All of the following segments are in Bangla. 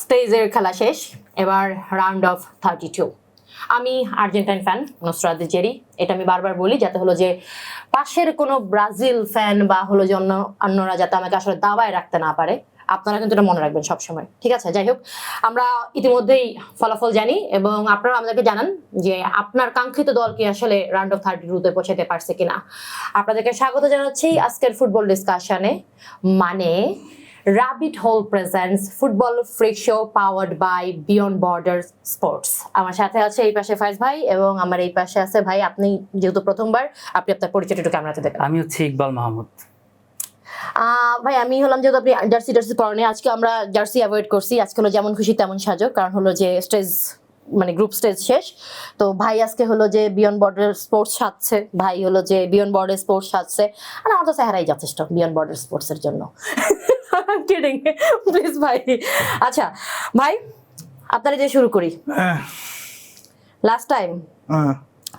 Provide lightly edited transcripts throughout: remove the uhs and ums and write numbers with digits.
স্টেজের খেলা শেষ, এবার রাউন্ড অফ 32। আমি আর্জেন্টাইন ফ্যান, নুসরাত জেরি, এটা আমি বারবার বলি যাতে হলো যে পাশের কোনো ব্রাজিল ফ্যান বা হলো যে অন্যরা যাতে আমাকে আসলে দাবায় রাখতে না পারে। আপনারা কিন্তু এটা মনে রাখবেন সবসময়, ঠিক আছে? যাই হোক, আমরা ইতিমধ্যেই ফলাফল জানি এবং আপনারা আমাদেরকে জানান যে আপনার কাঙ্ক্ষিত দল কি আসলে রাউন্ড অফ 32-তে পৌঁছাতে পারছে কিনা। আপনাদেরকে স্বাগত জানাচ্ছি আজকের ফুটবল ডিসকাশনে, মানে rabbit hole presents football freak show powered by beyond border sports. আমার সাথে আছে এই পাশে ফাইজ ভাই এবং আমার এই পাশে আছে ভাই, আপনি যেহেতু প্রথমবার, আপনি আপনার পরিচয়টা একটু ক্যামেরাতে দেবেন। আমি হচ্ছে ইকবাল মাহমুদ। ভাই আমি হলাম, যেহেতু আপনি জার্সি পরেন, আজকে আমরা জার্সি অ্যাভয়েড করছি। আজকে হলো যেমন খুশি তেমন সাজো, কারণ হলো যে স্টেজ মানে গ্রুপ স্টেজ শেষ। তো ভাই আজকে হলো যে বিয়ন্ড বর্ডার স্পোর্টস সাজছে, ভাই হলো যে বিয়ন্ড বর্ডার স্পোর্টস সাজছে, আর আমার তো চেহারাই যথেষ্ট বিয়ন্ড বর্ডার স্পোর্টস এর জন্য। কিডিং প্লিজ ভাই। আচ্ছা ভাই, আপনারা যে শুরু করি। লাস্ট টাইম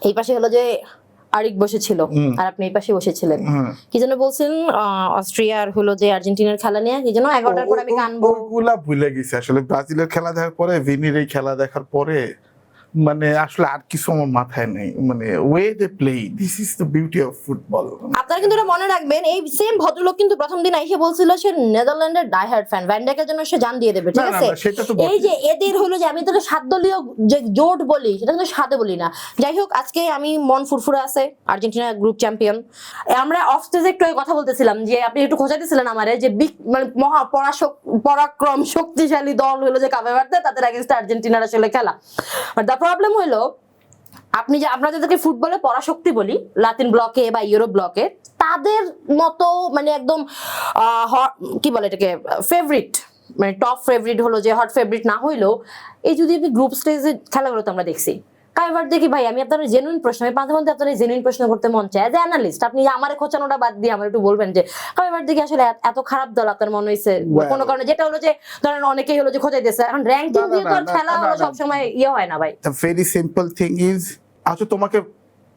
এই পাশে হলো যে আরিক বসেছিল আর আপনি এই পাশে বসেছিলেন, কি যেন বলছেন অস্ট্রিয়ার হলো যে আর্জেন্টিনার খেলা নিয়ে, কি যেন 11টার পরে আমি কানবো। ওগুলা ভুলে গেছি আসলে। ব্রাজিলের খেলা দেখার পরে, ভিনির এই খেলা দেখার পরে মানে আসলে আর কিছু আমার মাথায় নেই। মানে way they play, this is the beauty of football. আপনারা কিন্তু এটা মনে রাখবেন, এই সেম ভদ্রলোক কিন্তু প্রথম দিন এসে বলছিল সে নেদারল্যান্ডের ডাইহার্ড ফ্যান, ভ্যান ডাইকের জন্য সে জান দিয়ে দেবে, ঠিক আছে? এই যে এদের হলো যে আমি তাহলে সাত দলীয় যে জোট বলি, সেটা কিন্তু সাদে বলি না। যাই হোক, আজকে আমি মন ফুরফুরে আছে, আর্জেন্টিনা গ্রুপ চ্যাম্পিয়ন। আমরা অফ স্টেজে একটু কথা বলতেছিলাম যে আপনি একটু খোঁজাইতেছিলেন আমারে যে বিগ মানে মহা পরাক্রম শক্তিশালী দল হলো যে কাবে বাড়তে, তাদের এগেইনস্ট আর্জেন্টিনার আসলে খেলা। বাট দ্য প্রবলেম হলো, আপনি যে আমরা যাদেরকে ফুটবলে পরাশক্তি বলি লাতিন ব্লকে বা ইউরোপ ব্লকে, তাদের মতো মানে একদম কি বলে এটাকে ফেভারিট, মানে টপ ফেভারিট হলো যে হট ফেভারিট না হইলেও, এই যদি আপনি গ্রুপ স্টেজের খেলাগুলো তো আমরা দেখছি কাইবার দেখি ভাই, আমি আপনার জেনুইন প্রশ্ন, আমি মাঝে মধ্যে আপনার জেনুইন প্রশ্ন করতে মন চায় এজ অ্যানালিস্ট, আপনি আমার খোঁচানোটা বাদ দিয়ে আমার একটু বলবেন যে কাইবার দেখি আসলে এত খারাপ দল আপনার মনে হয়েছে কোনো কারণে, যেটা হলো যে ধরেন অনেকেই হলো যে খোঁজাই দিয়েছে, এখন র্যাঙ্কিং দিয়ে তো খেলা হলো সবসময় ইয়ে হয় না ভাই। ভেরি সিম্পল থিং ইজ, আচ্ছা তোমাকে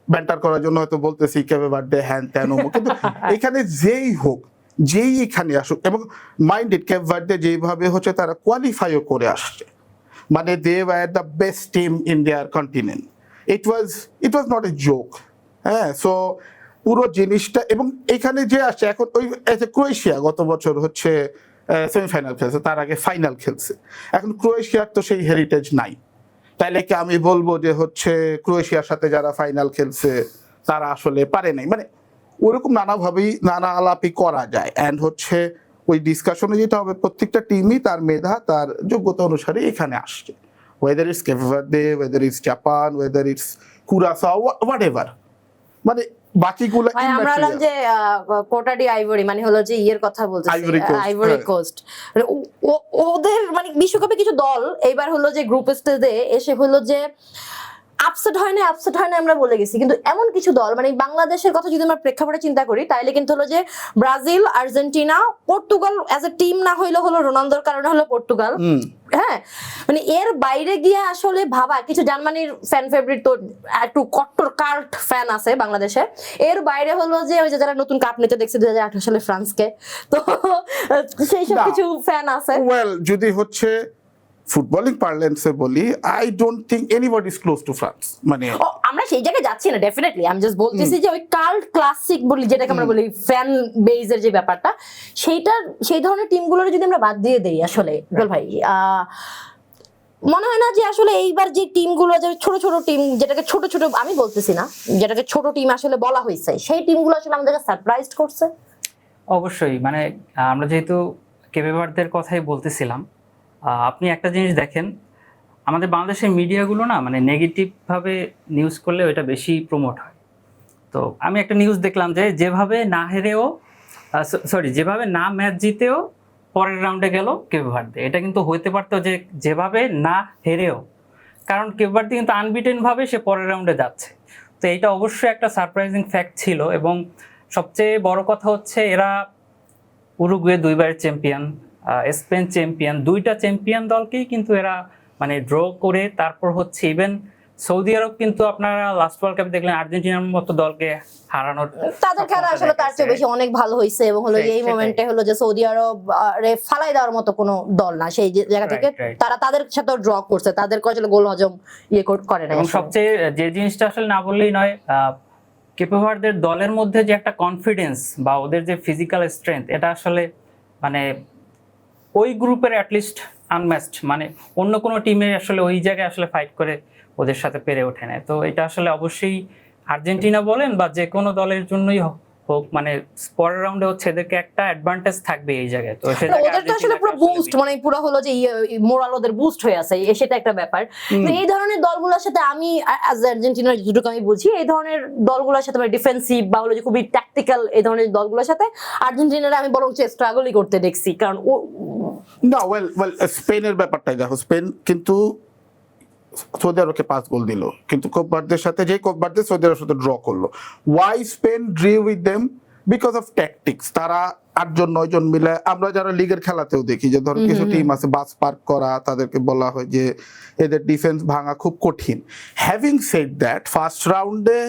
ব্যান্টার করার জন্য হয়তো বলতেছি কেবে বার্থডে হ্যান ত্যান, কিন্তু এখানে যেই হোক, যেই এখানে আসুক, এবং মাইন্ডেড কেপ ভার্ডে যেইভাবে হচ্ছে তারা কোয়ালিফাইও করে আসছে, মানে they were the best team in their continent. It was not a joke. হ্যাঁ, সো পুরো জিনিসটা, এবং এখানে যে আসছে এখন ওই ক্রোয়েশিয়া গত বছর হচ্ছে সেমিফাইনাল খেলছে, তার আগে ফাইনাল খেলছে। এখন ক্রোয়েশিয়ার তো সেই হেরিটেজ নাই, তাইলে কি আমি বলবো যে হচ্ছে ক্রোয়েশিয়ার সাথে যারা ফাইনাল খেলছে তারা আসলে পারে নাই? মানে ওরকম নানাভাবেই নানা আলাপই করা যায়। অ্যান্ড হচ্ছে ওই ডিসকাশনে যেটা হবে, প্রত্যেকটা টিমই তার মেধা তার যোগ্যতা অনুসারে এখানে আসছে, whether it's Cape Verde, whether it's Japan, whether it's Curacao, whatever, মানে বাকিগুলো আমরা বললাম যে কোটাডি আইভরি মানে হলো যে ইয়ের কথা বলতেছি, আইভরি কোস্ট, ওদের মানে বিশ্বকাপে কিছু দল এইবার হলো যে গ্রুপ স্টেজে এসে হলো যে আপসেট হয় না আমরা বলে গেছি, কিন্তু এমন কিছু দল মানে বাংলাদেশের কথা যদি আমরা প্রেক্ষাপটে চিন্তা করি, তাইলে কিন্তু হলো যে Brazil, Argentina, Portugal as a team না হইলো হলো রোনালদোর কারণে হলো পর্তুগাল, হ্যাঁ, মানে এর বাইরে গিয়ে আসলে ভাবা কিছু জার্মানির ফ্যান ফেভারিট তো একটু কট্টর কাল্ট ফ্যান আছে বাংলাদেশে, এর বাইরে হলো যে ওই যে যারা নতুন কাপ নিতে দেখছে 2018 সালে ফ্রান্সকে, তো সেই সব কিছু ফ্যান আছে। ওয়েল, যদি হচ্ছে ফুটবলিং পার্লেন্সে বলি, I don't think anybody is close two France. মানে আমরা সেই জায়গায় যাচ্ছি না, ডেফিনেটলি আমি জাস্ট বলতেছি যে ওই কাল্ট ক্লাসিক বলি যেটাকে আমরা বলি, ফ্যান বেজের যে ব্যাপারটা, সেইটার সেই ধরনের টিমগুলোর যদি আমরা বাদ দিয়ে দেই, আসলে ভাই মনে হয় না যে আসলে এইবার যে টিমগুলো, যে ছোট ছোট টিম, যেটাকে ছোট ছোট আমি বলতেছি না, যেটাকে ছোট টিম আসলে বলা হয়েছে, সেই টিমগুলো আসলে আমাদেরকে সারপ্রাইজ করছে। অবশ্যই, মানে আমরা যেহেতু কেপে ভার্দের কথাই বলতেছিলাম, আপনি একটা জিনিস দেখেন, আমাদের বাংলাদেশের মিডিয়াগুলো না মানে নেগেটিভভাবে নিউজ করলে ওইটা বেশি প্রমোট হয়। তো আমি একটা নিউজ দেখলাম যে যেভাবে না হেরেও যেভাবে না ম্যাচ জিতেও পরের রাউন্ডে গেল কেপে ভার্দে, এটা কিন্তু হইতে পারতো যে যেভাবে না হেরেও, কারণ কেপে ভার্দে কিন্তু আনবিটেনভাবে সে পরের রাউন্ডে যাচ্ছে। তো এইটা অবশ্যই একটা সারপ্রাইজিং ফ্যাক্ট ছিল। এবং সবচেয়ে বড় কথা হচ্ছে এরা উরুগুয়ে 2বারের চ্যাম্পিয়ন, স্পেন চ্যাম্পিয়ন, 2টা চ্যাম্পিয়ন দলকেই কিন্তু এরা মানে ড্র করে, তারপর হচ্ছে ইভেন সৌদি আরব কিন্তু আপনারা লাস্ট ওয়ার্ল্ড কাপে দেখলেন আর্জেন্টিনার মতো দলকে হারানোর তাদের খেলা আসলে তার চেয়ে বেশি অনেক ভালো হয়েছে, এবং হলো এই মোমেন্টে হলো যে সৌদি আরব ফালাই দেওয়ার মতো কোনো দল না, সেই জায়গা থেকে তারা তাদের সাথে ড্র করছে, তাদেরকে আসলে গোল হজম করে না। এবং সবচেয়ে যে জিনিসটা আসলে না বললেই নয়, কেপে ভার্দের দলের মধ্যে যে একটা কনফিডেন্স বা ওদের যে ফিজিক্যাল স্ট্রেংথ, এটা আসলে মানে ওই গ্রুপের অ্যাটলিস্ট আনম্যাচড, মানে অন্য কোনো টিমে আসলে ওই জায়গায় আসলে ফাইট করে ওদের সাথে পেরে ওঠে না। তো এটা আসলে অবশ্যই আর্জেন্টিনা বলেন বা যে কোনো দলের জন্যই হোক, মানে পরের রাউন্ডে হচ্ছে এদেরকে একটা অ্যাডভান্টেজ থাকবে এই জায়গায়। তো ওদের তো আসলে পুরো বুস্ট, মানে পুরো হলো যে মোরাল ওদের বুস্ট হয়ে আছে, সেটা একটা ব্যাপার। এই ধরনের দলগুলোর সাথে আমি অ্যাজ আর্জেন্টিনার যেটুকু আমি বুঝি, এই ধরনের দলগুলোর সাথে ডিফেন্সিভ বা হলো যে খুবই ট্যাকটিক্যাল এই ধরনের দলগুলোর সাথে আর্জেন্টিনার আমি বরং স্ট্রাগলই করতে দেখছি। কারণ না, ওয়েল স্পেনের ব্যাপারটাই দেখো, স্পেন কিন্তু সৌদি আরবকে 5 গোল দিল, কিন্তু কোপ ভার্দের সাথে যে কোপ ভার্দে সৌদি আরবের সাথে ড্র করলো। Why Spain drew with them? Because of tactics. তারা 8-9 জন মিলে, আমরা যারা লিগের খেলাতেও দেখি যে ধরো কিছু টিম আছে বাস পার্ক করা, তাদেরকে বলা হয় যে এদের ডিফেন্স ভাঙা খুব কঠিন। হ্যাভিং সেড দ্যাট, ফার্স্ট রাউন্ডে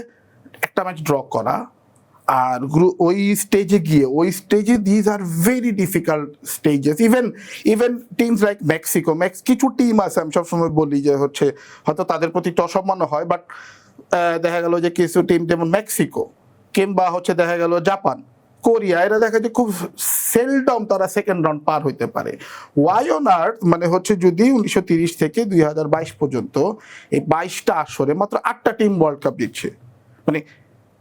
একটা ম্যাচ ড্র করা আর ওই স্টেজে গিয়ে these are very difficult stages. Even teams like Mexico, কিছু টিম আছে আমি সবসময় বলি যে হচ্ছে হয়তো তাদের প্রতি একটু অসম্মান হয়, বাট দেখা গেল যে কিছু টিম যেমন মেক্সিকো কিংবা হচ্ছে দেখা গেল জাপান, কোরিয়া, এরা দেখা যায় খুব সেলডম তারা সেকেন্ড রাউন্ড পার হইতে পারে। ওয়াই অন আর্থ, মানে হচ্ছে যদি 1930 থেকে 2022 পর্যন্ত এই 22টা আসরে মাত্র 8টা টিম ওয়ার্ল্ড কাপ জিতছে, মানে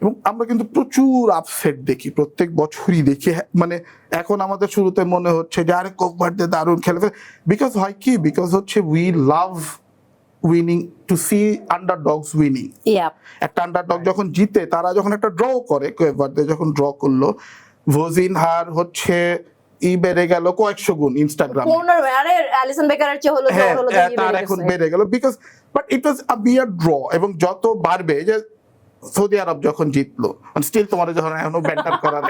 এবং আমরা কিন্তু প্রচুর আপসেট দেখি, প্রত্যেক বছরই দেখি। মানে এখন আমাদের শুরুতে মনে হচ্ছে যে আরে কোপ ভার্দে দারুণ খেলে, বিকজ হয় কি, বিকজ হচ্ছে we love winning, to see underdogs winning. একটা আন্ডারডগ যখন জিতে, তারা যখন একটা ড্র করে, কোপ ভার্দে যখন ড্র করলো, ভোজিনহার হচ্ছে বেড়ে গেল কয়েকশো গুণ ইনস্টাগ্রাম, তার এখন বেড়ে গেল because, but it was a bore draw. এবং যত বাড়বে, যে সৌদি আরব যখন জিতলো, স্টিল তোমার যখন এখনো ব্যান্টার করার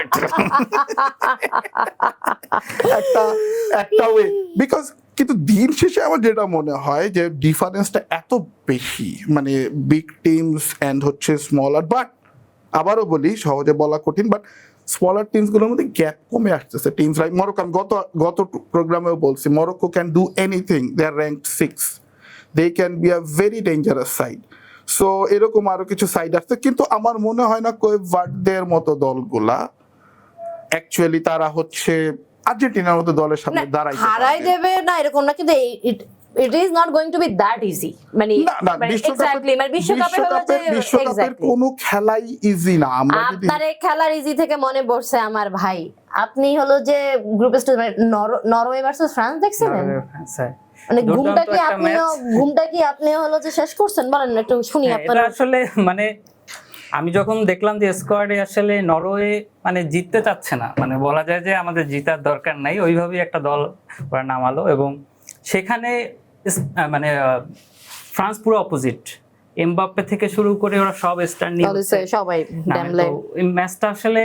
একটা ওয়ে, বিকজ কিন্তু দিন শেষে আমার যেটা মনে হয় যে ডিফারেন্সটা এত বেশি, মানে বিগ টিমস এন্ড হচ্ছে স্মলার, বাট আবারও বলি সহজে বলা কঠিন, বাট স্মলার টিমস গুলোর মধ্যে গ্যাপ কমে আসতেছে। টিমস লাইক মরক্কো, আমি গত প্রোগ্রামেও বলছি, Morocco can do anything, they are ranked 6, they can be a very dangerous side. So এরকম আরো কিছু সাইড আসছে, কিন্তু আমার মনে হয় না কোপ ভার্দের মতো দলগুলা অ্যাকচুয়ালি তারা হচ্ছে আর্জেন্টিনার মতো দলের সামনে দাঁড়াইতে হারাই দেবে না এরকম না, কিন্তু it is not going to be that easy, মানে এক্স্যাক্টলি, মানে বিশ্বকাপে হলো যে বিশ্বকাপের কোনো খেলাই ইজি না। আমরা যদি আপনার এই খেলার ইজি থেকে মনে পড়ছে আমার ভাই, আপনি হলো যে গ্রুপ স্টেজ মানে নরওয়ে ভার্সেস ফ্রান্স দেখছিলেন, মানে ঘুমটা কি আপনি হলো যে শেষ করছেন? বলেন একটু শুনি আপনারা। আসলে মানে আমি যখন দেখলাম যে স্কোয়াডে আসলে নরওয়ে মানে জিততে চাচ্ছে না, মানে বলা যায় যে আমাদের জিতার দরকার নাই, ওইভাবেই একটা দল ওরা নামালো। এবং সেখানে মানে ফ্রান্স পুরো অপোজিট, এমবাপ্পে থেকে শুরু করে ওরা সব স্টার নিয়ে সবাই এই ম্যাচটা আসলে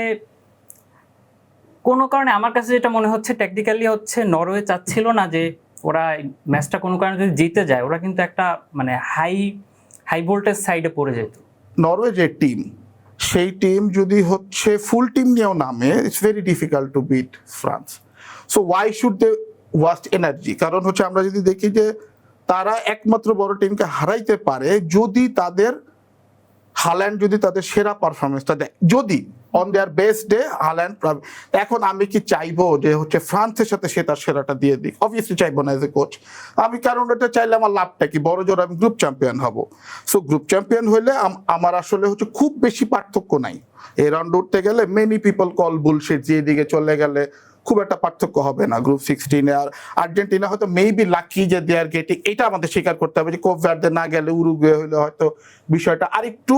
কোনো কারণে আমার কাছে যেটা মনে হচ্ছে টেকনিক্যালি হচ্ছে নরওয়ে চাচ্ছিল না যে ওরা ম্যাচটা কোনো কারণে যদি জিতে যায়, ওরা কিন্তু একটা মানে হাই ভোল্টেজ সাইডে পড়ে যেত। নরওয়ে যে টিম, সেই টিম যদি হচ্ছে ফুল টিম নিয়েও নামে, it's very difficult to beat France. So why should they waste energy? কারণ হচ্ছে আমরা যদি দেখি যে তারা একমাত্র বড় টিমকে হারাইতে পারে যদি হাল্যান্ড যদি তাদের সেরা পারফরমেন্সটা দেয়, যদি on their best day Haaland. এখন আমি কি চাইবো যে হচ্ছে ফ্রান্সের সাথে সে তার সেরাটা দিয়ে দিক? অবভিয়াসলি চাইবো না এজ এ কোচ আমি, কারণ এটা চাইলে আমার লাভটা কি, বড় জোর আমি গ্রুপ চ্যাম্পিয়ন হব। সো গ্রুপ চ্যাম্পিয়ন হইলে আমার আসলে হচ্ছে খুব বেশি পার্থক্য নাই। এই রাউন্ড উঠতে গেলে মেনি পিপল কল বুলশিট, যে দিকে চলে গেলে খুব একটা পার্থক্য হবে না গ্রুপ 16-এ। আর আর্জেন্টিনা হয়তো মেবি লাকি যে দে আর গেটিং, এটা আমাদের স্বীকার করতে হবে যে কোপ ভার্দে না গেলে উরুগুয়ে হইলে হয়তো বিষয়টা আরেকটু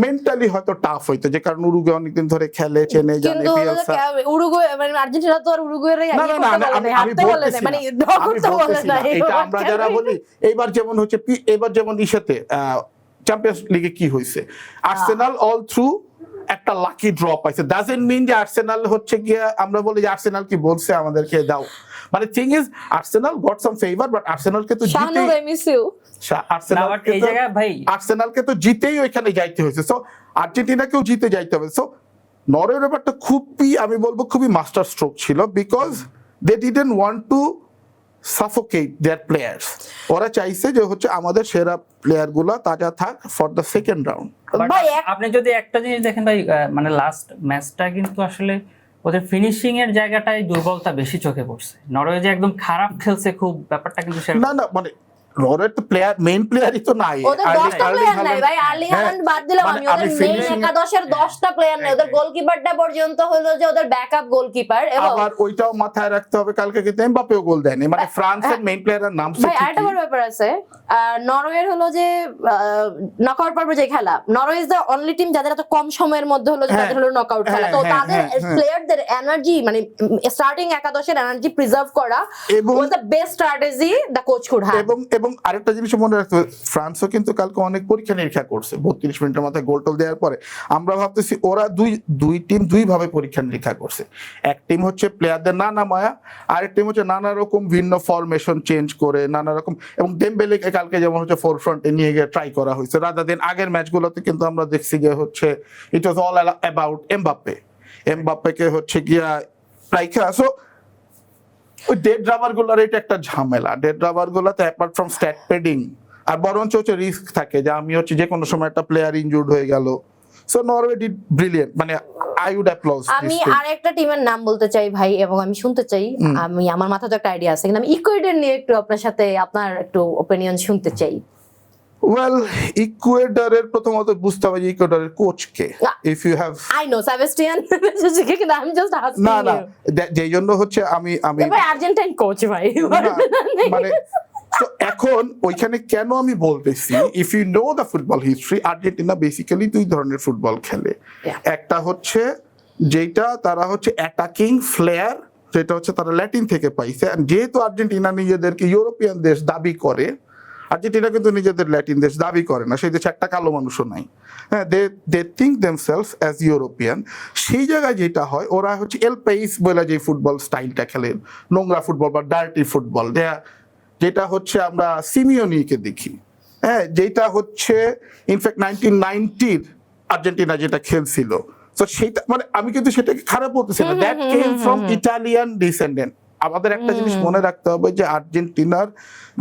মেন্টালি হয়তো টাফ হইতো, যে কারণ উরুগুয়ে অনেকদিন ধরে খেলে, চেনে জানে। উরুগুয়ে মানে আর্জেন্টিনা তো আর উরুগুয়ের এটা আমরা যারা বলি, এইবার যেমন হচ্ছে এবার যেমন ইসাতে চ্যাম্পিয়ন্স লিগে কি হয়েছে, আর্সেনাল অল থ্রু একটা লাকি ড্র পাইছে, ডাজন্ট মিন যে আর্সেনাল হচ্ছে গিয়ে আমরা বলি যে আর্সেনাল কি বলছে আমাদেরকে দাও, মানে thing is Arsenal got some favour, but আর্সেনালকে তো শাহনুর আই মিস ইউ। এই জায়গায় ভাই আর্সেনালকে তো জিতেই ওইখানে যাইতে হয়েছে, সো আর্জেন্টিনাকেও জিতে যাইতে হবে। সো নরওয়ের ব্যাপারটা খুবই আমি বলবো খুবই মাস্টার স্ট্রোক ছিল, because they didn't want to suffocate their players. ওরা চাইছে যে হচ্ছে আমাদের সেরা প্লেয়ার গুলা তাজা থাক for the second round. But ভাই আপনি যদি একটা জিনিস দেখেন ভাই, মানে লাস্ট ম্যাচটা কিন্তু আসলে ওদের ফিনিশিং এর জায়গাটায় দুর্বলতা বেশি চোখে পড়ছে। নরওয়ে যে একদম খারাপ খেলছে খুব, ব্যাপারটা কিন্তু না না, মানে নরওয়ের তো প্লেয়ার মেইন প্লেয়ারই তো নাই, ওদের 10টা প্লেয়ার নাই ভাই, আর্লি হ্যাল্যান্ড বাদ দিলাম আমি, ওদের মেইন একাদশের 10টা প্লেয়ার নাই, ওদের গোলকিপারটা পর্যন্ত হলো যে ওদের ব্যাকআপ গোলকিপার। এবং আবার ওইটাও মাথায় রাখতে হবে কালকে কিন্তু এমবাপ্পেও গোল দেয়নি, মানে ফ্রান্সের মেইন প্লেয়ারের নাম ভাই আরেকটা বড় ব্যাপার আছে, নরওয়ের হলো যে নকআউট পর্বে যে খেলা, Norway is the only team যাদের এত কম সময়ের মধ্যে হলো যে তাদের হলো নকআউট খেলা, তো তাদের প্লেয়ারদের এনার্জি মানে স্টার্টিং একাদশের এনার্জি প্রিজার্ভ করা was the best strategy the coach could have. এবং আরেকটা জিনিস মনে রাখতে হবে, ফ্রান্সও কিন্তু কালকে অনেক পরীক্ষা নিরীক্ষা করছে 32 মিনিটের মাথায় গোল টোল দেওয়ার পরে। আমরা ভাবতেছি ওরা দুই টিম দুই ভাবে পরীক্ষা নিরীক্ষা করছে, এক টিম হচ্ছে প্লেয়ারদের না নামায়া, আরেক টিম হচ্ছে নানা রকম ভিন্ন ফরমেশন চেঞ্জ করে নানা রকম, এবং ডেম্বেলেকে কালকে যেমন হচ্ছে ফোর ফ্রন্টে নিয়ে গিয়ে ট্রাই করা হয়েছে, রাদার দেন আগের ম্যাচগুলোতে কিন্তু আমরা দেখছি গিয়ে হচ্ছে ইট ওয়াজ অল অ্যাবাউট এমবাপ্পেকে হচ্ছে গিয়া রাইখা। সো ওই ডেড রাবার গুলার এটা একটা ঝামেলা, ডেড রাবার গুলাতে অ্যাপার্ট ফ্রম স্ট্যাট পেডিং আর বরঞ্চ হচ্ছে রিস্ক থাকে যে আমি হচ্ছে যে কোনো সময় একটা প্লেয়ার ইনজুর্ড হয়ে গেল। সো নরওয়ে ডিড ব্রিলিয়েন্ট, মানে আই উড অ্যাপ্লজ। আমি আরেকটা টিমের নাম বলতে চাই ভাই, এবং আমি শুনতে চাই, আমি আমার মাথায় তো একটা আইডিয়া আছে, কিন্তু আমি ইকুয়েডর নিয়ে একটু আপনার সাথে আপনার একটু ওপিনিয়ন শুনতে চাই। ওয়েল, ইকুয়েডরের প্রথমত বুঝতে হবে যে ইকুয়েডরের কোচ কে। If you have I know Sebastian, কিন্তু আমি জাস্ট আস্কিং না না, যেই জন্য হচ্ছে আমি ভাই আর্জেন্টাইন কোচ ভাই, মানে তো এখন ওইখানে কেন আমি বলতেছি, if you know the football history, Argentina basically দুই ধরনের ফুটবল খেলে। একটা হচ্ছে যেটা তারা হচ্ছে অ্যাটাকিং ফ্লেয়ার, যেটা হচ্ছে তারা ল্যাটিন থেকে পাইছে, যেহেতু আর্জেন্টিনা নিজেদেরকে ইউরোপিয়ান দেশ দাবি করে, আর্জেন্টিনা কিন্তু নিজেদের ল্যাটিন দেশ দাবি করে না, সেই দেশে একটা কালো মানুষও নাই, হ্যাঁ, they think themselves as European. সেই জায়গায় যেটা হয়, ওরা হচ্ছে এল পেইস বলে যে ফুটবল স্টাইলটা খেলে, নোংরা ফুটবল বা ডার্টি ফুটবল, যেটা হচ্ছে আমরা সিমিওনিকে দেখি, হ্যাঁ, যেটা হচ্ছে ইনফ্যাক্ট 1990 আর্জেন্টিনা যেটা খেলছিল। তো সেটা মানে আমি কিন্তু সেটাকে খারাপ বলতেছি না, that came from Italian descendant. আমাদের একটা জিনিস মনে রাখতে হবে যে আর্জেন্টিনার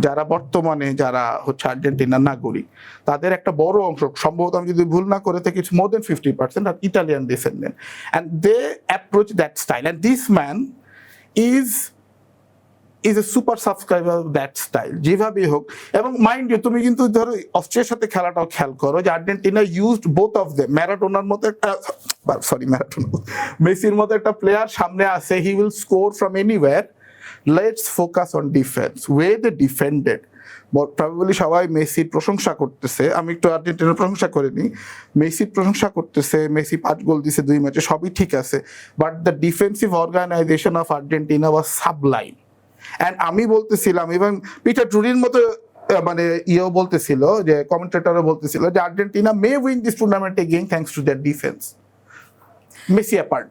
যারা বর্তমানে যারা হচ্ছে আর্জেন্টিনার নাগরিক, তাদের একটা বড় অংশ, সম্ভবত আমি যদি ভুল না করে থাকি, more than 50% are Italian descendant, and they approach that style, and this man is a super subscriber that style যেভাবেই হোক। এবং মাইন্ড ইউ, তুমি কিন্তু ধরো অস্ট্রিয়ার সাথে খেলাটাও খেয়াল করো যে Argentina used both of them. ম্যারাডোনার মতো একটা মেসির মতো একটা প্লেয়ার সামনে আছে, he will score from anywhere, let's focus on defence, way they defended. Probably সবাই মেসির প্রশংসা করতেছে, আমি একটু আর্জেন্টিনার প্রশংসা করিনি, মেসির প্রশংসা করতেছে, মেসি 5 গোল দিছে 2 ম্যাচে, সবই ঠিক আছে, but the defensive organisation of Argentina was sublime. And আমি বলতেছিলাম, এবং পিটার টুরির মতো মানে ইয়েও বলতেছিল, যে কমেন্টেটরও বলতেছিল যে Argentina May win this tournament again thanks to their defence, Messi apart.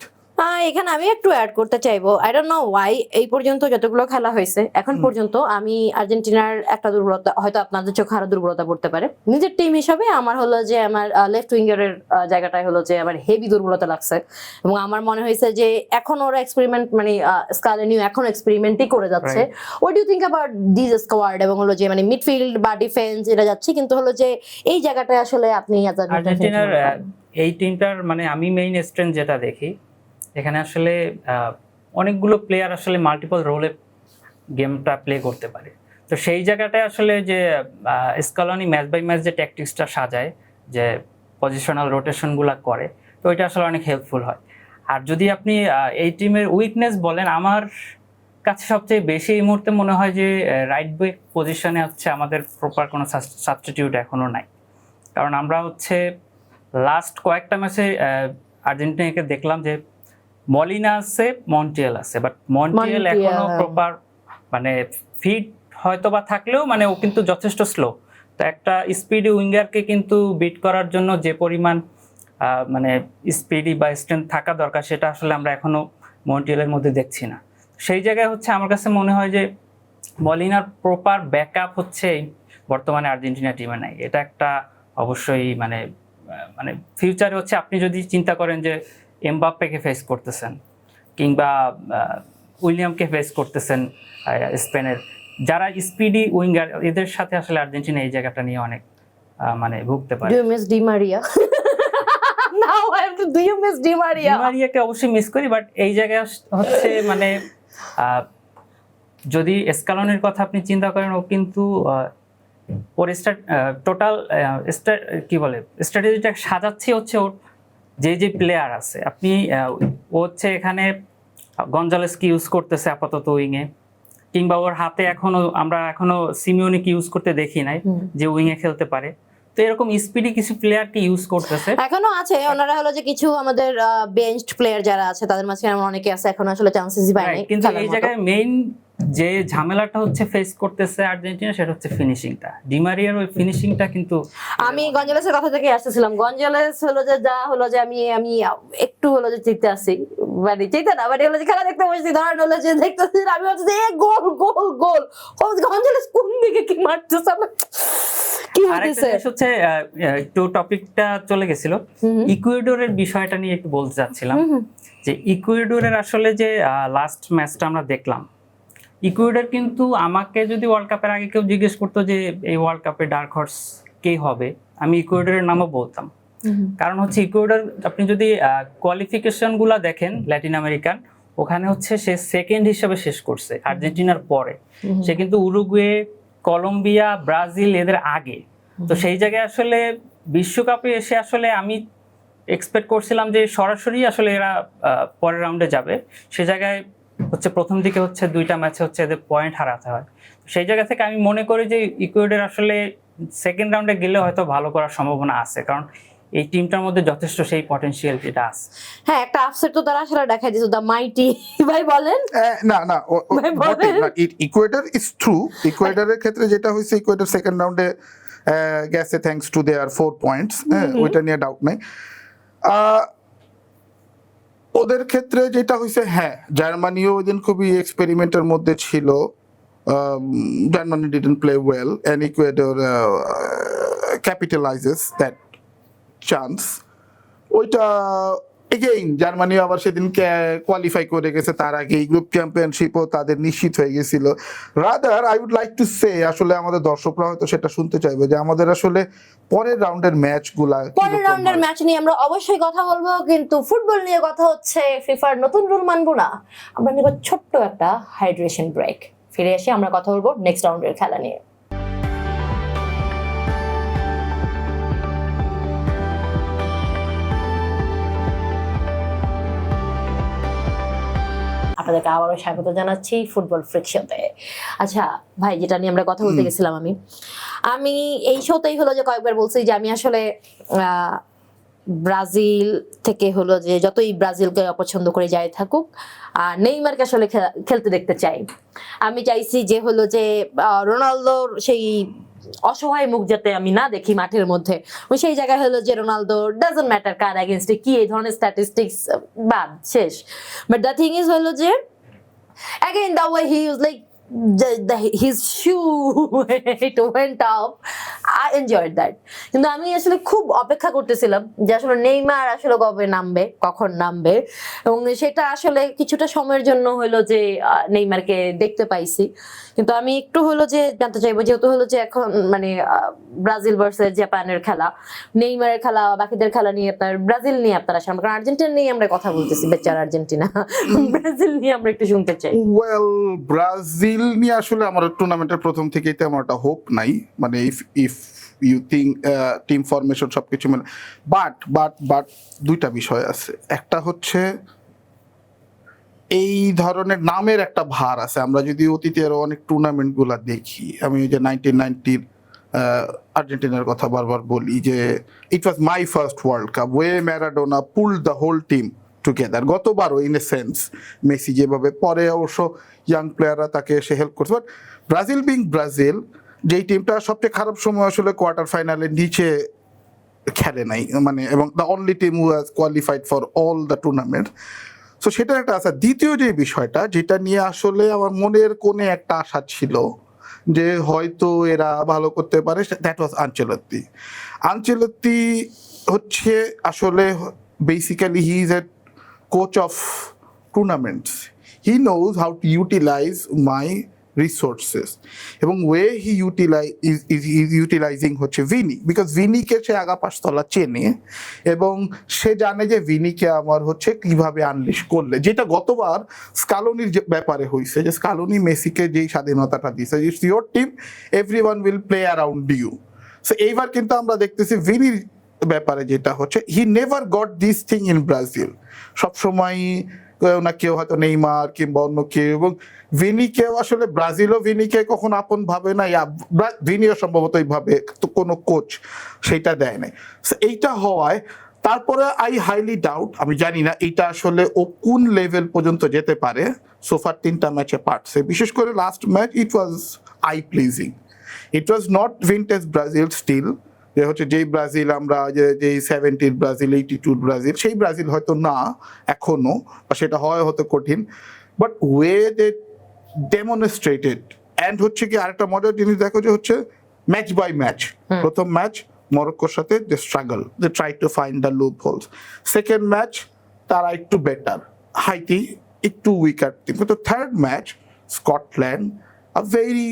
এখানে আমি একটু অ্যাড করতে চাইবো, আই ডোন্ট নো ওয়াই এই পর্যন্ত যতগুলো খেলা হয়েছে এখন পর্যন্ত আমি আর্জেন্টিনার একটা দুর্বলতা, হয়তো আপনাদের চোখে আরো দুর্বলতা পড়তে পারে, নিজের টিম হিসাবে আমার হলো যে আমার লেফট উইঙ্গারের জায়গাটায় হলো যে আমার হেভি দুর্বলতা লাগছে, এবং আমার মনে হয়েছে যে এখন ওরা এক্সপেরিমেন্ট মানে স্কালেনিও এখন এক্সপেরিমেন্টই করে যাচ্ছে। What do you think about this squad, এবং হলো যে মানে মিডফিল্ড বা ডিফেন্স এটা যাচ্ছে, কিন্তু হলো যে এই জায়গাটায় আসলে আপনি আর্জেন্টিনার এই টিমটার মানে আমি মেইন স্ট্রেংথ যেটা দেখি, এখানে আসলে অনেকগুলো প্লেয়ার আসলে মাল্টিপল রোলে গেমটা প্লে করতে পারে। তো সেই জায়গাটায় আসলে যে স্কালোনি ম্যাচ বাই ম্যাচ যে ট্যাকটিক্সটা সাজায়, যে পজিশনাল রোটেশনগুলো করে, তো ওইটা আসলে অনেক হেল্পফুল হয়। আর যদি আপনি এই টিমের উইকনেস বলেন, আমার কাছে সবচেয়ে বেশি এই মুহূর্তে মনে হয় যে রাইট ব্যাক পজিশনে হচ্ছে আমাদের প্রপার কোনো সাবস্টিটিউট এখনও নাই। কারণ আমরা হচ্ছে লাস্ট কয়েকটা ম্যাচে আর্জেন্টিনাকে দেখলাম যে মলিনা আছে, মন্টিয়েল আছে, বাট মন্টিয়েল এখনো প্রপার মানে ফিট হয়তো বা থাকলেও মানে ও কিন্তু যথেষ্ট স্লো। তো একটা স্পিডি উইঙ্গারকে কিন্তু বিট করার জন্য যে পরিমাণ মানে স্পিডি বা স্ট্রেংথ থাকা দরকার সেটা আসলে আমরা এখনো মন্টিয়েলের মধ্যে দেখছি না। সেই জায়গায় হচ্ছে আমার কাছে মনে হয় যে মলিনার প্রপার ব্যাকআপ হচ্ছে বর্তমানে আর্জেন্টিনা টিমে নাই। এটা একটা অবশ্যই মানে মানে ফিউচারে হচ্ছে আপনি যদি চিন্তা করেন যে এমবাপ্পেকে ফেস করতেছেন কিংবা উইলিয়ামকে ফেস করতেছেন স্পেনের, যারা স্পিডি উইঙ্গার, এদের সাথে আসলে আর্জেন্টিনা এই জায়গাটা নিয়ে অনেক মানে ভুগতে পারে। Do you miss Di Maria? Now I have to. Do you miss Di Maria? ডি মারিয়াকে অবশ্যই মিস করি, বাট এই জায়গায় হচ্ছে মানে যদি এসকালনের কথা আপনি চিন্তা করেন, ও কিন্তু ওর টোটাল কি বলে স্ট্র্যাটেজিটা সাজাচ্ছে হচ্ছে ওর যে প্লেয়ার আছে। আপনি ও হচ্ছে এখানে গঞ্জালেসকে ইউজ করতেছে আপাতত উইংয়ে, কিংবা ওর হাতে আমরা এখনো সিমিওনিকে ইউজ করতে দেখি নাই যে উইংয়ে খেলতে পারে। তো এরকম স্পিডি কিছু প্লেয়ারকে ইউজ করতেছে এখনো আছে, ওনারা হলো যে কিছু আমাদের বেঞ্চড প্লেয়ার যারা আছে তাদের মাঝে এমন অনেকে আছে এখন আসলে চান্সেসই পায় নাই। কিন্তু এই জায়গায় মেইন যে ঝামেলাটা হচ্ছে ফেস করতেছে আর্জেন্টিনা, সেটা হচ্ছে ফিনিশিংটা। ডি মারিয়ার ওই ফিনিশিংটা কিন্তু আমি গঞ্জালেসের কথা থেকে আসতেছিলাম। গঞ্জালেস হলো যে যা হলো যে আমি একটু হলো যে চিন্তা আছি, মানে চিন্তা না, মানে হলো যে খেলা দেখতে বসেছি, ধরেন হলো যে দেখতেছি আমি হচ্ছে যে গোল গোল গোল, গঞ্জালেস কোন দিকে কি মারতেছে কি হচ্ছে। হচ্ছে একটু টপিকটা চলে গেছিল, ইকুয়েডরের বিষয়টা নিয়ে একটু বলতে চাচ্ছিলাম যে ইকুয়েডরের আসলে যে লাস্ট ম্যাচটা আমরা দেখলাম, ইকুয়েডর কিন্তু আমাকে যদি ওয়ার্ল্ড কাপের আগে কেউ জিজ্ঞেস করতো যে এই ওয়ার্ল্ড কাপে ডার্ক হর্স কে হবে, আমি ইকুয়েডরের নামও বলতাম। কারণ হচ্ছে ইকুয়েডর আপনি যদি কোয়ালিফিকেশন গুলা দেখেন ল্যাটিন আমেরিকান, ওখানে হচ্ছে সে সেকেন্ড হিসেবে শেষ করছে আর্জেন্টিনার পরে। সে কিন্তু উরুগুয়ে, কলম্বিয়া, ব্রাজিল এদের আগে। তো সেই জায়গায় আসলে বিশ্বকাপে এসে আসলে আমি এক্সপেক্ট করছিলাম যে সরাসরি আসলে এরা পরের রাউন্ডে যাবে। সে জায়গায় হচ্ছে প্রথম দিকে হচ্ছে 2টা ম্যাচে হচ্ছে এদের পয়েন্ট হারাতে হয়। সেই জায়গা থেকে আমি মনে করি যে ইকুয়েডর আসলে সেকেন্ড রাউন্ডে গেলে হয়তো ভালো করার সম্ভাবনা আছে, কারণ এই টিমটার মধ্যে যথেষ্ট সেই পটেনশিয়ালিটিটা আছে। হ্যাঁ, একটা আপসেট তো তারা আসলে দেখাই দিয়েছে, দ্য মাইটি ভাই বলেন। না ইকুয়েডর ইজ ট্রু। ইকুয়েডরের ক্ষেত্রে যেটা হয়েছে, ইকুয়েডর সেকেন্ড রাউন্ডে গেছে থ্যাঙ্কস টু দেয়ার 4 পয়েন্টস, ওইটা নিয়ে ডাউট নাই। ওদের ক্ষেত্রে যেটা হয়েছে, হ্যাঁ জার্মানিও ওই দিন খুবই এক্সপেরিমেন্টের মধ্যে ছিল। Germany didn't play well and Ecuador capitalises that chance. ওইটা এগেইন জার্মানি আবার সেদিন কোয়ালিফাই করে গেছে, তার আগে গ্রুপ চ্যাম্পিয়নশিপও তাদের নিশ্চিত হয়ে গেছিল। Rather I would like to say, আসলে আমাদের দর্শকরা হয়তো সেটা শুনতে চাইবে যে আমাদের আসলে পরের রাউন্ডের ম্যাচগুলা, পরের রাউন্ডের ম্যাচ নিয়ে আমরা অবশ্যই কথা বলবো, কিন্তু ফুটবল নিয়ে কথা হচ্ছে ফিফার নতুন রুল মানবো না। আমরা নেব ছোট্ট একটা হাইড্রেশন ব্রেক, ফিরে এসে আমরা কথা বলবো নেক্সট রাউন্ডের খেলা নিয়ে। আপনাদেরকে আবারও স্বাগত জানাচ্ছি ফুটবল ফ্রিক শোতে। আচ্ছা ভাই, যেটা নিয়ে আমরা কথা বলতে গেছিলাম, আমি এই শোতেই হলো যে কয়েকবার বলছি যে আমি আসলে ব্রাজিল থেকে হলো যে যতই ব্রাজিলকে অপছন্দ করে যাই থাকুক, নেইমারকে আসলে খেলতে দেখতে চাই। আমি চাইছি যে হলো যে রোনালদোর সেই অসহায় মুখ যাতে আমি না দেখি মাঠের মধ্যে। সেই জায়গায় হলো যে রোনালদো ডাজন্ট ম্যাটার কার এগেইনস্টে কি, এই ধরনের স্ট্যাটিস্টিক্স বাদ শেষ। বাট দ্য থিং ইজ হলো যে again the way he was like his shoe it went up, I enjoyed that. কিন্তু আমি আসলে খুব অপেক্ষা করতেছিলাম যে আসলে নেইমার আসলে কবে নামবে, কখন নামবে, এবং সেটা আসলে কিছুটা সময়ের জন্য হলো যে নেইমারকে দেখতে পাইছি। কিন্তু আমি একটু হলো যে জানতে চাইবো, যেহেতু হলো যে এখন মানে ব্রাজিল ভার্সেস জাপানের খেলা, নেইমারের খেলা, বাকিদের খেলা নিয়ে আপনার ব্রাজিল নিয়ে আপনারা আসলে, কারণ আর্জেন্টিনা নিয়ে আমরা কথা বলতেছি, বেচারা আর্জেন্টিনা, ব্রাজিল নিয়ে আমরা একটু শুনতে চাই। ওয়েল ব্রাজিল নিয়ে আসলে আমার টুর্নামেন্টের প্রথম থেকেই তেমন একটা হোপ নাই, মানে if you think team formation সবকিছু মানে, বাট 2টা বিষয় আছে। একটা হচ্ছে এই ধরনের নামের একটা ভার আছে। আমরা যদি অতীতের অনেক টুর্নামেন্ট গুলা দেখি, আমি যে 1990 আর্জেন্টিনার কথা বারবার বলি যে it was my first world cup, way Maradona pulled the whole team together. গতবারও ইন এ সেন্স মেসি যেভাবে, পরে অবশ্য ইয়াং প্লেয়াররা তাকে এসে হেল্প করছে। বাট ব্রাজিল বিং ব্রাজিল, যেই টিমটা সবচেয়ে খারাপ সময় আসলে কোয়ার্টার ফাইনালে নিচে খেলে নাই, মানে এবং the only team who has qualified for all the tournament. So সেটা একটা আছে। দ্বিতীয় যে বিষয়টা যেটা নিয়ে আসলে আমার মনের কোণে একটা আশা ছিল যে হয়তো এরা ভালো করতে পারে, দ্যাট ওয়াজ আনচেলত্তি। আনচেলত্তি হচ্ছে আসলে basically he is a coach of tournaments. He knows how to utilise my resources, এবং ওয়ে হি ইউটিলাইজিং হচ্ছে ভিনি, বিকজ ভিনিকে সে আগা পাঁচতলা চেনে এবং সে জানে যে ভিনিকে আমার হচ্ছে কিভাবে আনলিশ করলে, যেটা গতবার স্কালোনির ব্যাপারে হয়েছে, যে স্কালোনি মেসিকে যেই স্বাধীনতাটা দিয়েছে, it's your team, everyone will play around you. So এইবার কিন্তু আমরা দেখতেছি ভিনির ব্যাপারে যেটা হচ্ছে, he never got this thing in Brazil. সবসময় কেউ না কেউ হয়তো নেইমার কিংবা অন্য কেউ, এবং ভিনিকেও আসলে ব্রাজিলও ভিনিকে কখন আপন ভাবে না, ভিনিও সম্ভবত এইভাবে তো কোনো কোচ সেটা দেয় নাই। এইটা হওয়ায় তারপরে আই হাইলি ডাউট, আমি জানি না এইটা আসলে ও কোন লেভেল পর্যন্ত যেতে পারে। সোফার 3টা ম্যাচে পারছে, বিশেষ করে last match it was eye pleasing. It was not vintage Brazil still, যে হচ্ছে যেই ব্রাজিল আমরা যেই 70-র ব্রাজিল, 82-র ব্রাজিল, সেই ব্রাজিল হয়তো না এখনো, বা সেটা হয় হতে কঠিন, but way they demonstrated. And হচ্ছে কি আরেকটা মজার জিনিস দেখো যে হচ্ছে ম্যাচ বাই ম্যাচ, প্রথম ম্যাচ মরক্কোর সাথে they struggle, they try to find the loopholes. Second match তারা একটু বেটার, হাইতি একটু উইকার টিম, কিন্তু third match Scotland a very,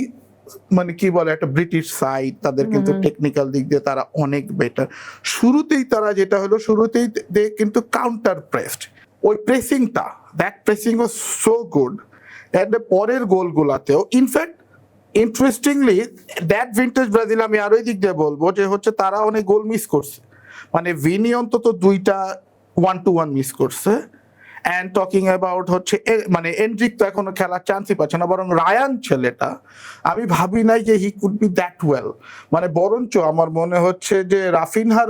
মানে কি বলে, একটা ব্রিটিশ সাইড, তাদের কিন্তু টেকনিক্যাল দিক দিয়ে তারা অনেক বেটার। শুরুতেই তারা যেটা হলো, শুরুতেই দে কিন্তু কাউন্টার প্রেসড, ওই প্রেসিংটা, that pressing was so good. And পরের গোলগুলাতেও in fact interestingly that vintage Brazil, আমি আরো দিক দিয়ে বলবো যে হচ্ছে তারা অনেক গোল মিস করছে, মানে ভিনি অন্তত 2টা 1-1 মিস করছে। অ্যান্ড টকিং অ্যাবাউট হচ্ছে মানে এন্ড্রিক তো এখনো খেলার চান্সই পাচ্ছে না, বরং রায়ান ছেলেটা আমি ভাবি নাই যে he could be that well, মানে বরঞ্চ আমার মনে হচ্ছে যে রাফিনহার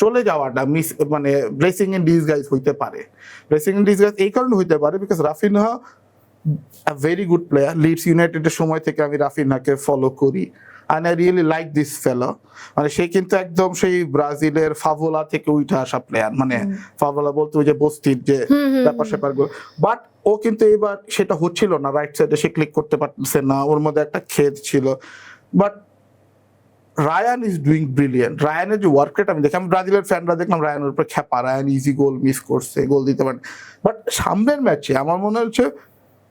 চলে যাওয়াটা মিস, মানে ব্লেসিং ইন ডিসগাইজ হইতে পারে। ব্লেসিং ইন ডিসগাইজ এই কারণে হইতে পারে because Raphinha a very good player. Leeds ইউনাইটেডের সময় থেকে আমি রাফিনহাকে ফলো করি, and I really like this fellow. মানে সে কিন্তু একদম সেই ব্রাজিলের ফাভোলা থেকে উঠে আসা প্লেয়ার, মানে ফাভোলা বলতে ওই যে বস্তির যে ব্যাপার স্যাপারগুলো, বাট ও কিন্তু এবার সেটা হচ্ছিল না, রাইট সাইডে সে ক্লিক করতে পারতেছে না, ওর মধ্যে একটা খেদ ছিল। But Ryan is doing brilliant. রায়ানের যে ওয়ার্ক রেট আমি দেখি, আমি ব্রাজিলের ফ্যানরা দেখলাম রায়ানের উপরে খেপা, রায়ান ইজি গোল মিস করছে, গোল দিতে পারে, বাট সামনের ম্যাচে আমার মনে হচ্ছে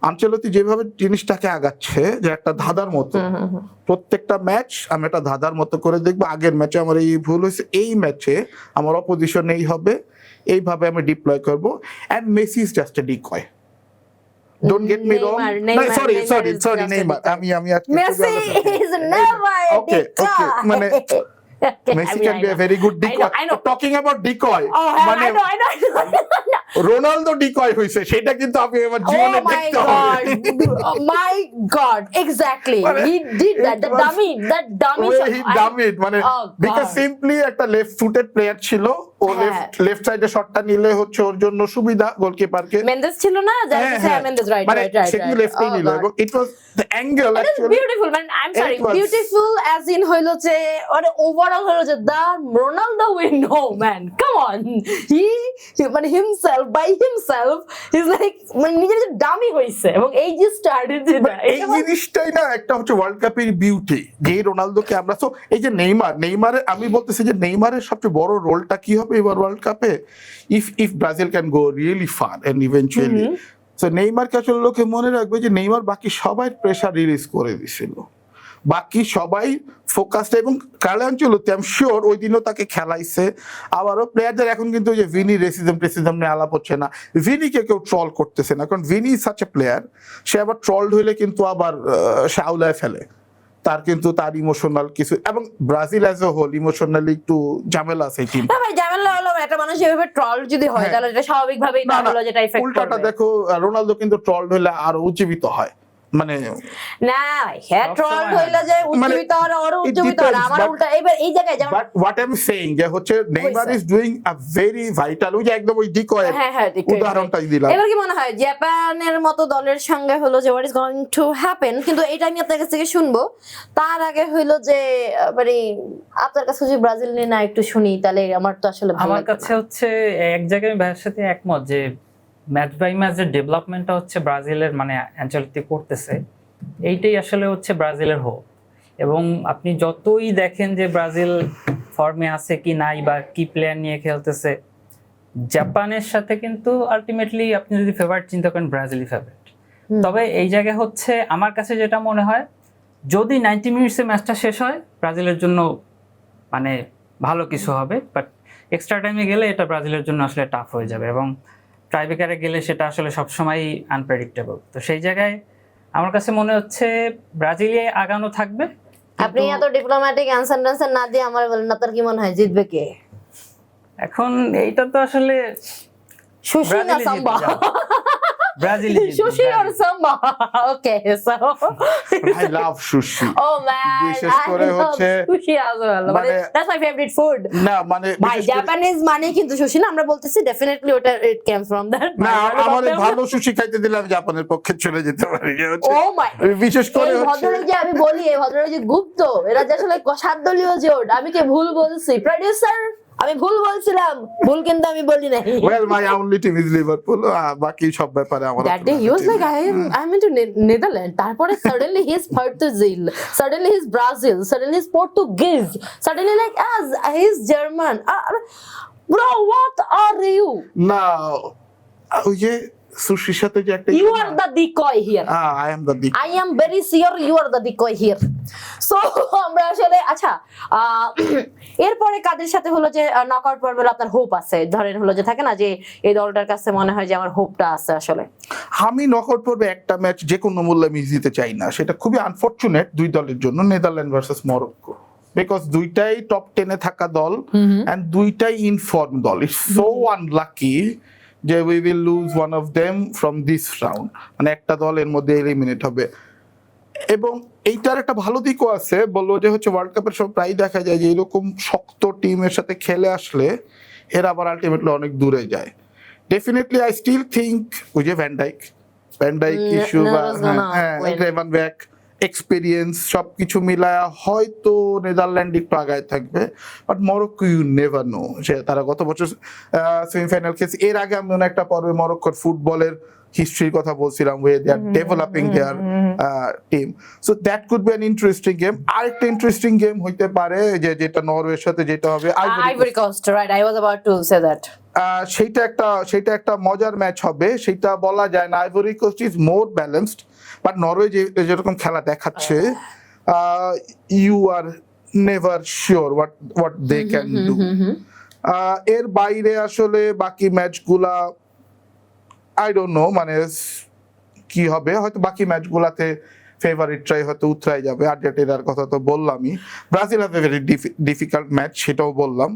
আনচেলত্তি যেভাবে জিনিসটাকে আগাচ্ছে, যে একটা ধাঁধার মতো, প্রত্যেকটা ম্যাচ আমি একটা ধাঁধার মতো করে দেখবো। আগের ম্যাচে আমার এই ভুল হয়েছে, এই ম্যাচে আমার অপোজিশন এই হবে, এইভাবে আমি ডিপ্লয় করবো। And Messi is just a decoy, don't get me wrong, sorry Neymar, আমি Messi is never a ওকে মানে Messi can be a very good decoy. I know. Talking about decoy, I know. Ronaldo decoy হইছে, সেটা কিন্তু আমি আমার জীবনে Oh my দেখতে হবে। God. Oh my God, exactly. He did that. The dummy Way shot. he dumb it, মানে Oh, because God. simply একটা লেফট ফুটেড প্লেয়ার ছিল, ও লেফট সাইডে শটটা নিলে হচ্ছে ওর জন্য সুবিধা গোলকিপারকে। Mendes ছিল না, Mendes, right. মানে সে কিন্তু লেফটেই নিল, এবং it was the angle It is actually beautiful, man. I'm sorry. It was- Beautiful as in হইলো যে, মানে overall হইলো যে the Ronaldo we know, man. Come on. He মানে by himself, he's like, মানে নিজের যে dummy হইছে, এবং এই যে started যেটা, এই জিনিসটাই না একটা হচ্ছে ওয়ার্ল্ড কাপের বিউটি, যে রোনালদোকে আমরা, তো এই যে নেইমারের আমি বলতেছি যে নেইমারের সবচেয়ে বড় রোলটা কি হবে এবার ওয়ার্ল্ড কাপে, if Brazil can go really far and eventually. So নেইমারকে আসলে লোকে মনে রাখবে যে নেইমার বাকি সবাই প্রেসার রিলিজ করে দিছিল, বাকি সবাই ফোকাসড, এবং Carlo Ancelotti I am sure ওই দিনও তাকে খেলাইছে। আবারও প্লেয়ারদের এখন কিন্তু যে ভিনি রেসিজম নিয়ে আলাপ হচ্ছে না, ভিনিকে কেউ ট্রল করতেছে না, কারণ ভিনি সাচ এ প্লেয়ার, সে আবার ট্রলড হইলে কিন্তু আবার সে আউলায় ফেলে, তার কিন্তু তার ইমোশনাল কিছু, এবং Brazil as a whole emotionally একটু ঝামেলা আছে টিম। না ভাই, ঝামেলা হলো, একটা মানুষ এভাবে ট্রল যদি হয় তাহলে এটা স্বাভাবিকভাবেই হলো, যেটা ইফেক্ট করবে। উল্টাটা দেখো, রোনালদো কিন্তু ট্রলড হলে আরো উজ্জীবিত হয়, মানে না হ্যাঁ ট্রল হইলো যে উজ্জীবিত আর ওর উজ্জীবিত আর আমার উল্টা এবার এই জায়গায় যেমন but what I am saying যে হচ্ছে Neymar is doing a very vital ওই যে একদম ওই ডিকয় হ্যাঁ উদাহরণটাই দিলাম। এবার কি মনে হয় জাপানের মতো দলের সঙ্গে হলো যে what is going to happen, কিন্তু এটা আমি আপনার কাছ থেকে শুনবো তার আগে হইলো যে মানে আপনার কাছে যদি ব্রাজিল নিয়ে না একটু শুনি তাহলে আমার তো আসলে ভালো আমার লাগবে কাছে হচ্ছে এক জায়গায় আমি ভাইয়ের সাথে একমত যে ম্যাচ বাই ম্যাচের ডেভেলপমেন্টটা হচ্ছে ব্রাজিলের মানে আঞ্চলিক করতেছে, এইটাই আসলে হচ্ছে ব্রাজিলের হোপ। এবং আপনি যতই দেখেন যে ব্রাজিল ফর্মে আছে কি নাই বা কি প্লেয়ার নিয়ে খেলতেছে, জাপানের সাথে কিন্তু আলটিমেটলি আপনি যদি ফেভারিট চিন্তা করেন ব্রাজিলই ফেভারিট। তবে এই জায়গায় হচ্ছে আমার কাছে যেটা মনে হয় যদি 90 মিনিটসে ম্যাচটা শেষ হয় ব্রাজিলের জন্য মানে ভালো কিছু হবে, বাট এক্সট্রা টাইমে গেলে এটা ব্রাজিলের জন্য আসলে টাফ হয়ে যাবে এবং ট্রাইব্রেকারে গেলে সেটা আসলে সবসময় আনপ্রেডিক্টেবল। তো সেই জায়গায় আমার কাছে মনে হচ্ছে ব্রাজিলে আগানো থাকবে। আপনি এত ডিপ্লোম্যাটিক অ্যানসার না দিয়ে আমার বলেন আপনার কি মনে হয় জিতবে কে? এখন এইটা তো আসলে সুশি না samba? Brazil Sushi or samba? Okay, so I love sushi. oh man, বিশেষ I করে love হচ্ছে sushi as well. মানে That's my favorite food. না মানে ভাই বিশেষ করে- জাপানিজ মানে কিন্তু সুশি না, আমরা বলতেছি ডেফিনেটলি ওটা it came from that. না আমার ভালো সুশি খাইতে দিলে আমি জাপানের পক্ষে চলে যেতে পারি যে হচ্ছে Oh my. বিশেষ করে এই হচ্ছে ভদ্রলোক যে আমি বলি এই ভদ্রলোক যে গুপ্ত, এরা যে আসলে সাতদলীয় জোট, আমি কি ভুল বলছি প্রোডিউসার? আমি ভুল বলছিলাম, ভুল কিন্তু আমি বলি নাই। well my only team is Liverpool বাকি সব ব্যাপারে আমার That day he was like I'm into Netherlands, তারপরে suddenly he's Portugal, suddenly he's Brazil, suddenly he's Portuguese, suddenly like as he's German. Bro, what are you? না ওই যে সুশির সাথে যে একটা You are the decoy here. I am the big I am very sure you are the decoy here. So আমরা আসলে আচ্ছা এরপরে কাদের সাথে হলো যে নকআউট পর্বে আপনার হোপ আছে, ধরেন হলো যে থাকে না যে এই দলটার কাছে মনে হয় যে আমার হোপটা আছে আসলে? আমি নকআউট পর্বে একটা ম্যাচ যে কোনো মূল্যে মিস দিতে চাই না, সেটা খুবই আনফরচুনেট দুই দলের জন্য, নেদারল্যান্ড ভার্সেস মরক্কো, বিকজ দুইটাই টপ 10 এ থাকা দল এন্ড দুইটাই ইনফর্ম দল। ইটস সো আনলাকি যে we will lose one of them from this round, মানে একটা দল এর মধ্যে এলিমিনেট হবে। এবং এইটার একটা ভালো দিকও আছে, বললো যে হচ্ছে ওয়ার্ল্ড কাপের সব প্রায় দেখা যায় যে এরকম শক্ত টিমের সাথে খেলে আসলে এরা আবার আলটিমেটলি অনেক দূরে যায়। ডেফিনেটলি আই স্টিল থিঙ্ক ওই যে ভ্যান্ডাইক ইস্যু বা গ্রেভান ব্যাক এক্সপিরিয়েন্স সবকিছু মিলায়া হয়তো নেদারল্যান্ড একটু আগায় থাকবে, but Morocco you never know, যে তারা গত বছর সেমিফাইনাল খেলছে। এর আগে আমি একটা পর্বে মরক্কোর ফুটবলের হিস্ট্রির কথা বলছিলাম, way they are developing their team, so that could be an interesting game. আরেকটা ইন্টারেস্টিং গেম হইতে পারে যে যেটা নরওয়ের সাথে যেটা হবে Ivory Coast, right? I was about to say that. সেইটা একটা মজার ম্যাচ হবে, সেটা বলা যায় না। Ivory Coast is more balanced, but Norway যেরকম খেলা দেখাচ্ছে you are never sure what they can do. এর বাইরে আসলে বাকি ম্যাচগুলা আই ডোন্ট নো মানে কি হবে, হয়তো বাকি ম্যাচগুলাতে ফেভারিটরাই হয়তো উতরাই যাবে। আর্জেন্টিনার কথা তো বললামই, Brazil have a very difficult match সেটাও বললাম।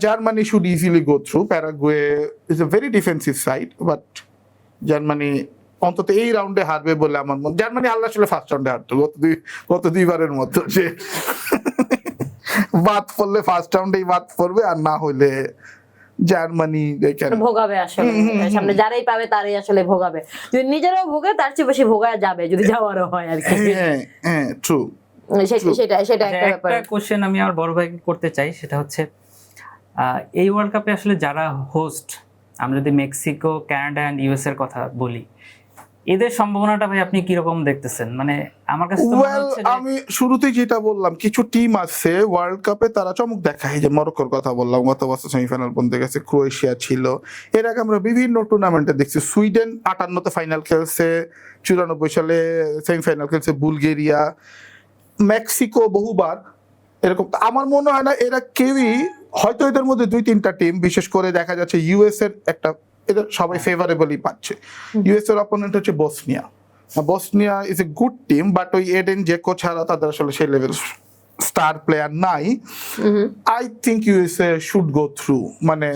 Germany should easily go through, Paraguay is a very defensive side, but Germany অন্তত এই রাউন্ডে হারবে বলে আমার মনে। জার্মানি আল্লাহ আসলে ফার্স্ট রাউন্ডে হারতো গত দুইবারের মতো, সে বাদ পড়লে ফার্স্ট রাউন্ডেই বাদ পড়বে, আর না হইলে জার্মানি ভোগাবে আসলে, সামনে যারাই পাবে তারাই আসলে ভোগাবে, যদি নিজেরাও ভোগে তার চেয়ে বেশি ভোগা যাবে যদি যাওয়ারও হয় আর কি। হ্যাঁ ট্রু। সেটা একটা ব্যাপার। একটা কোশ্চেন আমি আমার বড় ভাইকে করতে চাই, সেটা হচ্ছে এই ওয়ার্ল্ড কাপে আসলে যারা হোস্ট, আমরা যদি মেক্সিকো, কানাডা এন্ড ইউএস এর কথা বলি, এদের সম্ভাবনাটা ভাই আপনি কি রকম দেখতেছেন? মানে আমার কাছে তো মনে হচ্ছে যে আমি শুরুতেই যেটা বললাম, কিছু টিম আছে ওয়ার্ল্ড কাপে তারা চমক দেখায়, যে মরক্কোর কথা বললাম, গত বছর সেমিফাইনাল পর্যন্ত গেছে, ক্রোয়েশিয়া ছিল, এর আগে আমরা বিভিন্ন টুর্নামেন্টে দেখছি। সুইডেন 58-তে ফাইনাল খেলছে, 94 সালে সেমিফাইনাল খেলছে, বুলগেরিয়া, মেক্সিকো বহুবার এরকম। আমার মনে হয় না এরা কেউই, হয়তো এদের মধ্যে 2-3টা টিম, বিশেষ করে দেখা যাচ্ছে ইউএস এর একটা, এদের সবাই ফেভারেবলই পাচ্ছে। ইউএস এর অপোনেন্ট হচ্ছে Bosnia is a good team, but ওই এডেন জেকো ছাড়া তাদের আসলে সেই লেভেল স্টার প্লেয়ার নাই। I think USA should go through, মানে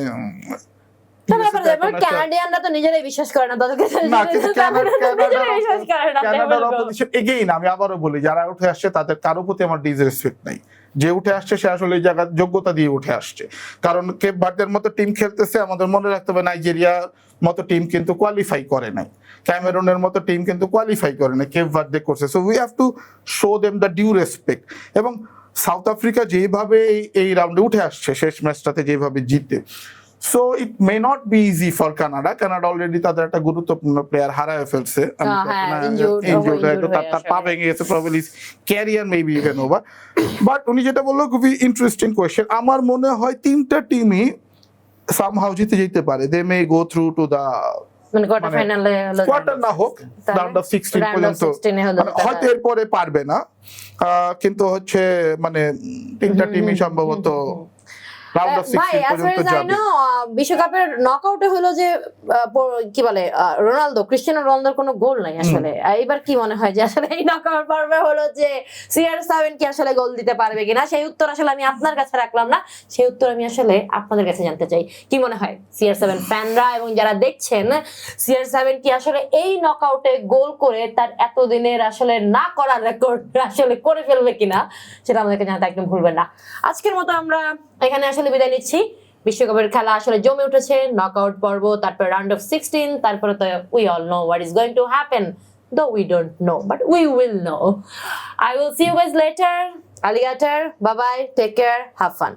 কানাডিয়ানরা তো নিজেরাই বিশ্বাস করে না তাদেরকে, না, কিন্তু নিজেরাই বিশ্বাস করে না। কানাডার অপোজিশন এগেইন আমি আবারও বলি, যারা উঠে আসছে তাদের কারো প্রতি আমার ডিসরেসপেক্ট নাই। যে উঠে আসছে সে আসলে এই জায়গার যোগ্যতা দিয়ে উঠে আসছে, কারণ কেপ ভার্দের মতো টিম খেলতেছে। আমাদের মনে রাখতে হবে নাইজেরিয়ার মতো টিম কিন্তু কোয়ালিফাই করে নাই, ক্যামেরুনের মতো টিম কিন্তু কোয়ালিফাই করে নাই, কেপ ভার্দে করছে। So we have to show them the due respect. এবং সাউথ আফ্রিকা যেভাবে এই রাউন্ডে উঠে আসছে, শেষ ম্যাচটাতে যেভাবে জিতে, so it may not be easy for Canada. Canada already তাদের একটা গুরুত্বপূর্ণ প্লেয়ার হারায় ফেলছে, তার পা ভেঙে গেছে, probably career maybe even over. But উনি যেটা বললো খুবই ইন্টারেস্টিং কোয়েশ্চেন। আমার মনে হয় তিনটা টিমই সামহাউ জিতে যেতে পারে। দে মে গো থ্রু টু দা মানে কোয়ার্টার ফাইনালে, কোয়ার্টার না হোক রাউন্ড অফ 16 পর্যন্ত, হয়তো এরপরে পারবে না, কিন্তু হচ্ছে মানে তিনটা টিমই সম্ভবত রাউন্ড অফ 16 পর্যন্ত যাবে। বিশ্বকাপের নকআউটে হলো যে কি বলে ক্রিস্টিয়ানো রোনালদোর কোনো গোল নাই আসলে। এইবার কি মনে হয় যে আসলে এই নকআউট পর্বে হলো যে CR7 কি আসলে গোল দিতে পারবে কিনা, সেই উত্তর আসলে আমি আপনার কাছে রাখলাম না, সেই উত্তর আমি আসলে আপনাদের কাছে জানতে চাই। কি মনে হয় CR7 ফ্যানরা এবং যারা দেখছেন, CR7 কি আসলে এই নকআউটে গোল করে তার এতদিনের আসলে না করার রেকর্ড আসলে করে ফেলবে কিনা, সেটা আমাদেরকে জানাতে একদম ভুলবেন না। আজকের মতো আমরা এখানে আসলে বিদায় নিচ্ছি। বিশ্বকাপের খেলা আসলে জমে উঠেছে, নকআউট পর্ব, তারপর রাউন্ড অফ 16, তারপরে তো we all know what is going to happen, though we don't know, but we will know. I will see you guys later. Alligator, bye bye, take care, have fun.